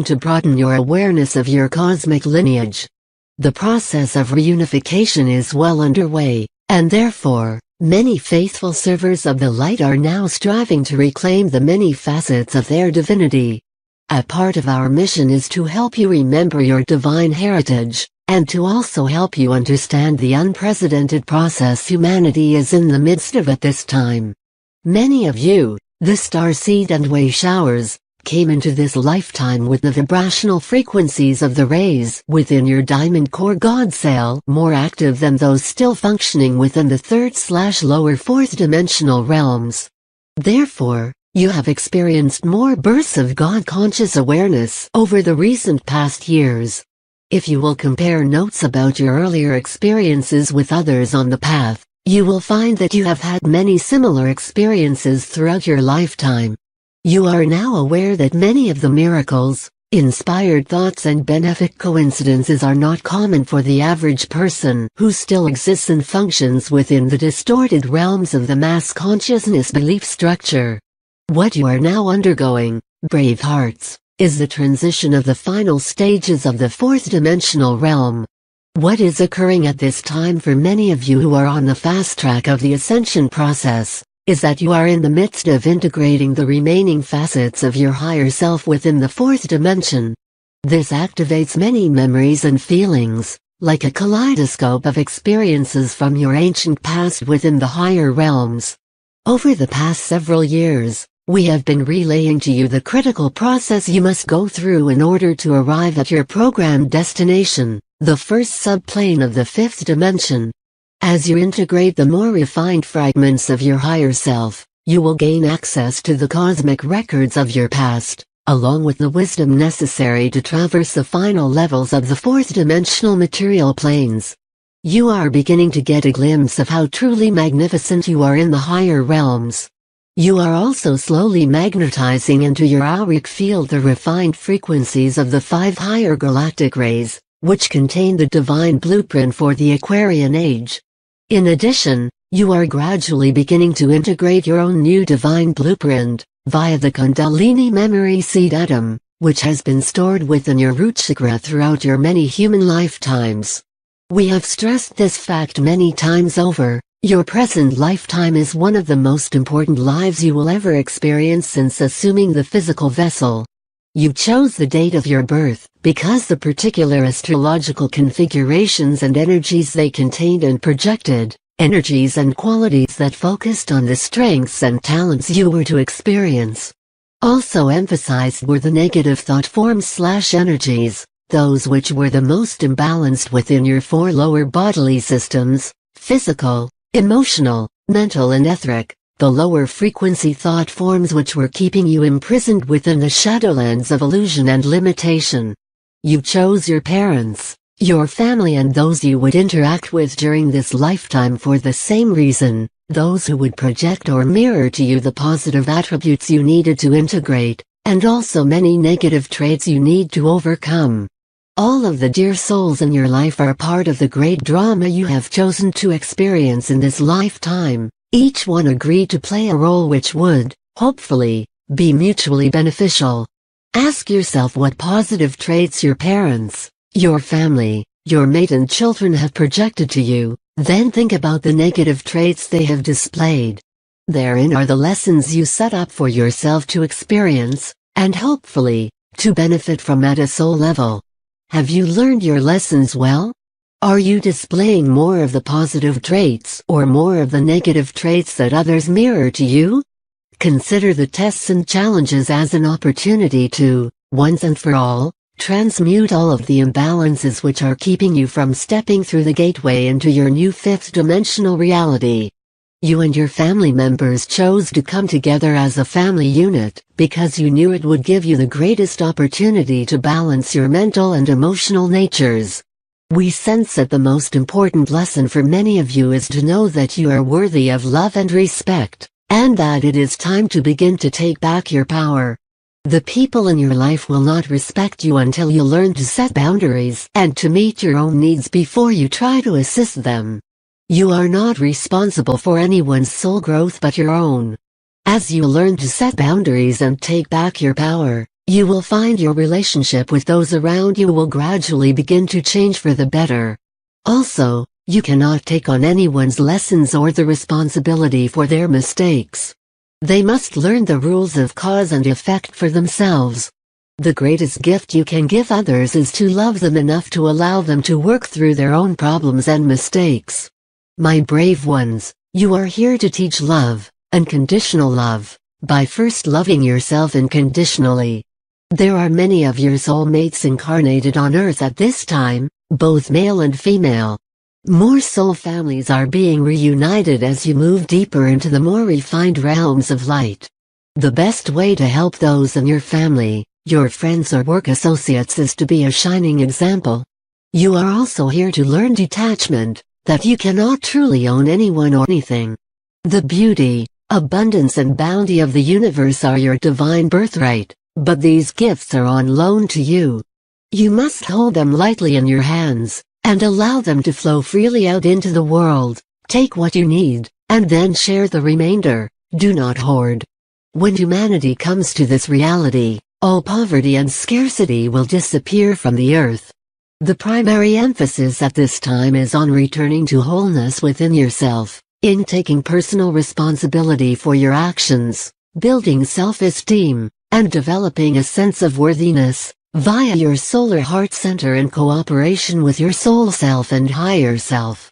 to broaden your awareness of your cosmic lineage. The process of reunification is well underway, and therefore, many faithful servers of the light are now striving to reclaim the many facets of their divinity. A part of our mission is to help you remember your divine heritage, and to also help you understand the unprecedented process humanity is in the midst of at this time. Many of you, the starseed and way showers, came into this lifetime with the vibrational frequencies of the rays within your diamond core God cell more active than those still functioning within the third/lower fourth dimensional realms. Therefore, you have experienced more bursts of God conscious awareness over the recent past years. If you will compare notes about your earlier experiences with others on the path, you will find that you have had many similar experiences throughout your lifetime. You are now aware that many of the miracles, inspired thoughts and benefic coincidences are not common for the average person who still exists and functions within the distorted realms of the mass consciousness belief structure. What you are now undergoing, brave hearts, is the transition of the final stages of the fourth dimensional realm. What is occurring at this time for many of you who are on the fast track of the ascension process, is that you are in the midst of integrating the remaining facets of your higher self within the fourth dimension. This activates many memories and feelings, like a kaleidoscope of experiences from your ancient past within the higher realms. Over the past several years, we have been relaying to you the critical process you must go through in order to arrive at your programmed destination, the first subplane of the fifth dimension. As you integrate the more refined fragments of your higher self, you will gain access to the cosmic records of your past, along with the wisdom necessary to traverse the final levels of the fourth dimensional material planes. You are beginning to get a glimpse of how truly magnificent you are in the higher realms. You are also slowly magnetizing into your auric field the refined frequencies of the 5 higher galactic rays, which contain the divine blueprint for the Aquarian age. In addition, you are gradually beginning to integrate your own new divine blueprint, via the Kundalini memory seed atom, which has been stored within your root chakra throughout your many human lifetimes. We have stressed this fact many times over. Your present lifetime is one of the most important lives you will ever experience since assuming the physical vessel. You chose the date of your birth because the particular astrological configurations and energies they contained and projected, energies and qualities that focused on the strengths and talents you were to experience. Also emphasized were the negative thought forms/energies, those which were the most imbalanced within your 4 lower bodily systems, physical, emotional, mental and etheric, the lower frequency thought forms which were keeping you imprisoned within the shadowlands of illusion and limitation. You chose your parents, your family and those you would interact with during this lifetime for the same reason, those who would project or mirror to you the positive attributes you needed to integrate, and also many negative traits you need to overcome. All of the dear souls in your life are part of the great drama you have chosen to experience in this lifetime. Each one agreed to play a role which would, hopefully, be mutually beneficial. Ask yourself what positive traits your parents, your family, your mate and children have projected to you, then think about the negative traits they have displayed. Therein are the lessons you set up for yourself to experience, and hopefully, to benefit from at a soul level. Have you learned your lessons well? Are you displaying more of the positive traits or more of the negative traits that others mirror to you? Consider the tests and challenges as an opportunity to, once and for all, transmute all of the imbalances which are keeping you from stepping through the gateway into your new fifth dimensional reality. You and your family members chose to come together as a family unit because you knew it would give you the greatest opportunity to balance your mental and emotional natures. We sense that the most important lesson for many of you is to know that you are worthy of love and respect, and that it is time to begin to take back your power. The people in your life will not respect you until you learn to set boundaries and to meet your own needs before you try to assist them. You are not responsible for anyone's soul growth but your own. As you learn to set boundaries and take back your power, You will find your relationship with those around you will gradually begin to change for the better. Also, you cannot take on anyone's lessons or the responsibility for their mistakes. They must learn the rules of cause and effect for themselves. The greatest gift you can give others is to love them enough to allow them to work through their own problems and mistakes. My brave ones, you are here to teach love, unconditional love, by first loving yourself unconditionally. There are many of your soulmates incarnated on Earth at this time, both male and female. More soul families are being reunited as you move deeper into the more refined realms of light. The best way to help those in your family, your friends or work associates is to be a shining example. You are also here to learn detachment, that you cannot truly own anyone or anything. The beauty, abundance and bounty of the universe are your divine birthright, but these gifts are on loan to you. You must hold them lightly in your hands, and allow them to flow freely out into the world. Take what you need, and then share the remainder. Do not hoard. When humanity comes to this reality, all poverty and scarcity will disappear from the earth. The primary emphasis at this time is on returning to wholeness within yourself, in taking personal responsibility for your actions, building self-esteem, and developing a sense of worthiness, via your solar heart center in cooperation with your soul self and higher self.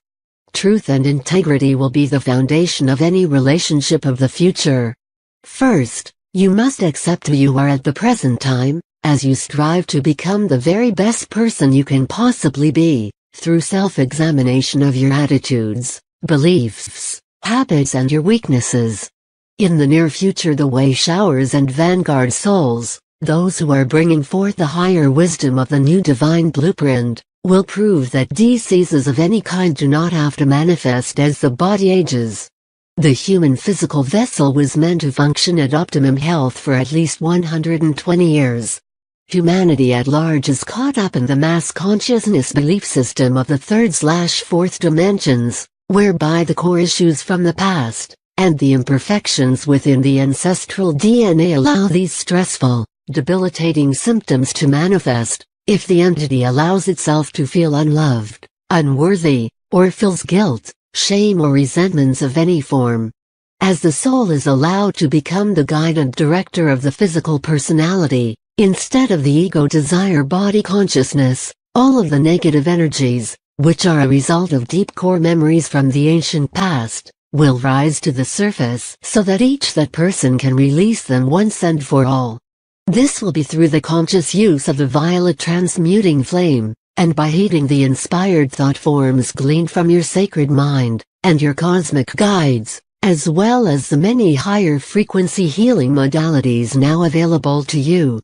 Truth and integrity will be the foundation of any relationship of the future. First, you must accept who you are at the present time, as you strive to become the very best person you can possibly be, through self-examination of your attitudes, beliefs, habits and your weaknesses. In the near future the way showers and vanguard souls, those who are bringing forth the higher wisdom of the new divine blueprint, will prove that diseases of any kind do not have to manifest as the body ages. The human physical vessel was meant to function at optimum health for at least 120 years. Humanity at large is caught up in the mass consciousness belief system of the third/fourth dimensions, whereby the core issues from the past, and the imperfections within the ancestral DNA allow these stressful, debilitating symptoms to manifest. If the entity allows itself to feel unloved, unworthy, or feels guilt, shame or resentments of any form. As the soul is allowed to become the guide and director of the physical personality, instead of the ego desire body consciousness, all of the negative energies, which are a result of deep core memories from the ancient past, will rise to the surface so that that person can release them once and for all. This will be through the conscious use of the violet transmuting flame, and by heeding the inspired thought forms gleaned from your sacred mind, and your cosmic guides, as well as the many higher frequency healing modalities now available to you.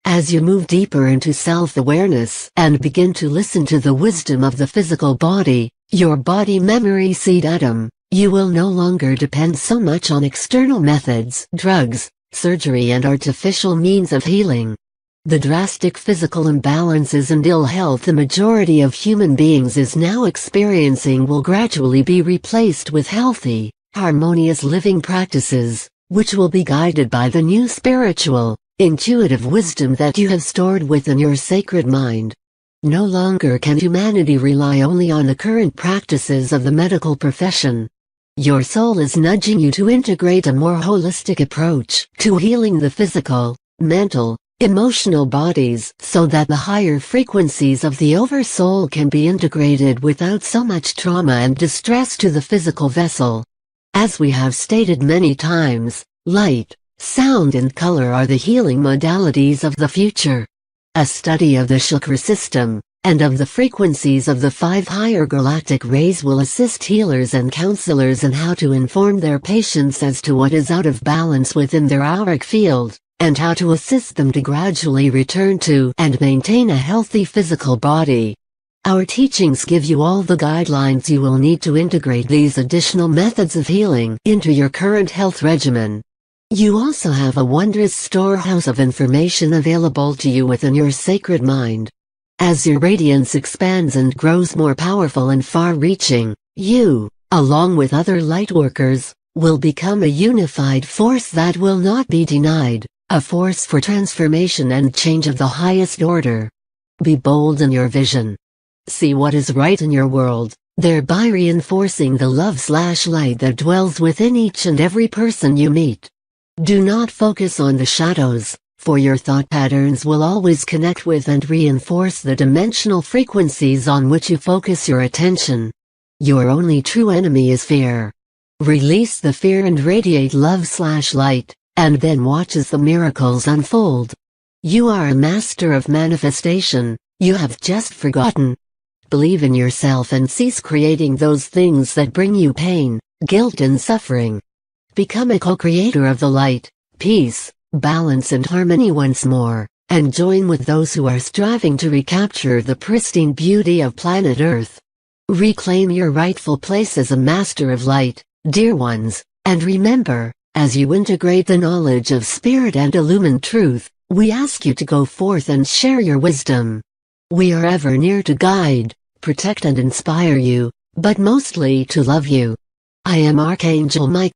As you move deeper into self-awareness and begin to listen to the wisdom of the physical body, your body memory seed atom, you will no longer depend so much on external methods, drugs, surgery and artificial means of healing. The drastic physical imbalances and ill health the majority of human beings is now experiencing will gradually be replaced with healthy, harmonious living practices, which will be guided by the new spiritual, intuitive wisdom that you have stored within your sacred mind. No longer can humanity rely only on the current practices of the medical profession. Your soul is nudging you to integrate a more holistic approach to healing the physical, mental, emotional bodies so that the higher frequencies of the oversoul can be integrated without so much trauma and distress to the physical vessel. As we have stated many times, light, sound and color are the healing modalities of the future. A study of the chakra system, and of the frequencies of the 5 higher galactic rays will assist healers and counselors in how to inform their patients as to what is out of balance within their auric field, and how to assist them to gradually return to and maintain a healthy physical body. Our teachings give you all the guidelines you will need to integrate these additional methods of healing into your current health regimen. You also have a wondrous storehouse of information available to you within your sacred mind. As your radiance expands and grows more powerful and far-reaching, you, along with other lightworkers, will become a unified force that will not be denied. a force for transformation and change of the highest order. Be bold in your vision. See what is right in your world, thereby reinforcing the love/light that dwells within each and every person you meet. Do not focus on the shadows, for your thought patterns will always connect with and reinforce the dimensional frequencies on which you focus your attention. Your only true enemy is fear. Release the fear and radiate love/light, and then watch as the miracles unfold. You are a master of manifestation, you have just forgotten. Believe in yourself and cease creating those things that bring you pain, guilt and suffering. Become a co-creator of the light, peace, balance and harmony once more, and join with those who are striving to recapture the pristine beauty of planet Earth. Reclaim your rightful place as a master of light, dear ones, and remember, as you integrate the knowledge of spirit and illumined truth, we ask you to go forth and share your wisdom. We are ever near to guide, protect and inspire you, but mostly to love you. I am Archangel Mike.